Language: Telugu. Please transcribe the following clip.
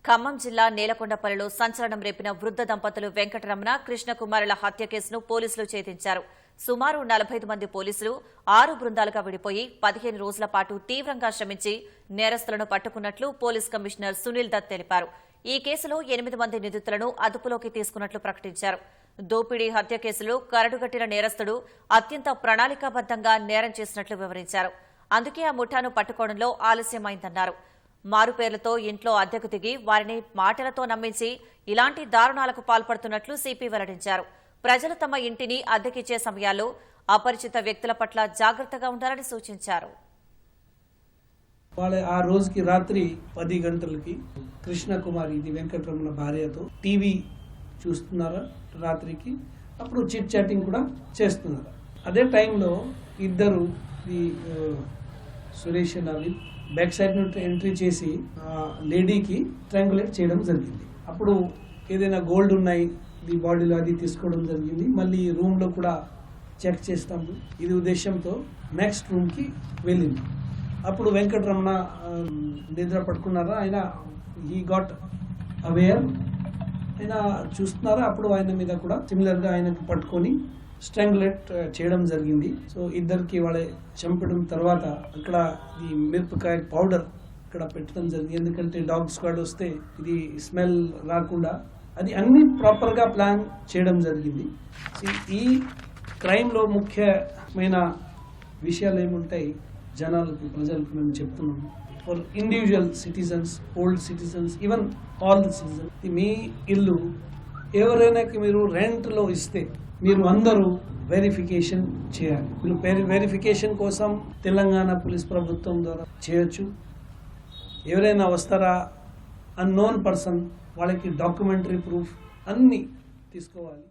ఖమ్మం జిల్లా నేలకొండపల్లిలో సంచలనం రేపిన వృద్ధ దంపతులు వెంకటరమణ కృష్ణకుమారుల హత్య కేసును పోలీసులు ఛేదించారు. సుమారు 45 మంది పోలీసులు 6 బృందాలుగా విడిపోయి 15 రోజుల పాటు తీవ్రంగా శ్రమించి నేరస్తులను పట్టుకున్నట్లు పోలీస్ కమిషనర్ సునీల్ దత్ తెలిపారు. ఈ కేసులో 8 మంది నిందితులను అదుపులోకి తీసుకున్నట్లు ప్రకటించారు. దోపిడీ హత్య కేసులో కరడుగట్టిన నేరస్తుడు అత్యంత ప్రణాళికాబద్దంగా నేరం చేసినట్లు వివరించారు. అందుకే ఆ ముఠాను పట్టుకోవడంలో ఆలస్యమైందన్నారు. మారుపేర్లతో ఇంట్లో అద్దెకు దిగి వారిని మాటలతో నమ్మించి ఇలాంటి దారుణాలకు పాల్పడుతున్నట్లు సిపి వెల్లడించారు. ప్రజలు తమ ఇంటిని అద్దెకిచ్చే సమయాల్లో అపరిచిత వ్యక్తుల పట్ల జాగ్రత్తగా ఉండాలని సూచించారు. ఆ రోజుకి రాత్రి 10 గంటలకి కృష్ణకుమారి ఇది వెంకటరమణ భార్యతో టీవీ చూస్తున్నారా రాత్రికి. అప్పుడు చిట్ చాటింగ్ కూడా చేస్తున్నారు. అదే టైంలో ఇద్దరు ఈ సురేష్ నవీన్ బ్యాక్ సైడ్ నుండి ఎంట్రీ చేసి లేడీకి స్ట్రాంగులేట్ చేయడం జరిగింది. అప్పుడు ఏదైనా గోల్డ్ ఉన్నాయి ఈ బాడీలో అది తీసుకోవడం జరిగింది. మళ్ళీ రూమ్ లో కూడా చెక్ చేస్తాము. ఇది ఉద్దేశంతో నెక్స్ట్ రూమ్ కి వెళ్ళింది. అప్పుడు వెంకటరమణ నిద్ర పట్టుకున్నారా, ఆయన హీ గాట్ అవేర్, ఆయన చూస్తున్నారా. అప్పుడు ఆయన మీద కూడా సిమిలర్ గా ఆయనకు పట్టుకొని స్ట్రాంగులేట్ చేయడం జరిగింది. సో ఇద్దరికి వాళ్ళే చంపడం తర్వాత అక్కడ ఈ మిరపకాయ పౌడర్ ఇక్కడ పెట్టడం జరిగింది. ఎందుకంటే డాగ్ స్క్వాడ్ వస్తే ఇది స్మెల్ రాకుండా అది అన్ని ప్రాపర్ గా ప్లాన్ చేయడం జరిగింది. ఈ క్రైమ్ లో ముఖ్యమైన విషయాలు ఏముంటాయి జనాలకు ప్రజలకు మేము చెప్తున్నాము. For individual citizens, old citizens, even all the citizens, మీ ఇల్లు ఎవరైనా మీరు రెంట్ లో ఇస్తే మీరు అందరూ వెరిఫికేషన్ చేయాలి. మీరు వెరిఫికేషన్ కోసం తెలంగాణ పోలీస్ ప్రభుత్వం ద్వారా చేయొచ్చు. ఎవరైనా వస్తారా అన్నోన్ పర్సన్, వాళ్ళకి డాక్యుమెంటరీ ప్రూఫ్ అన్నీ తీసుకోవాలి.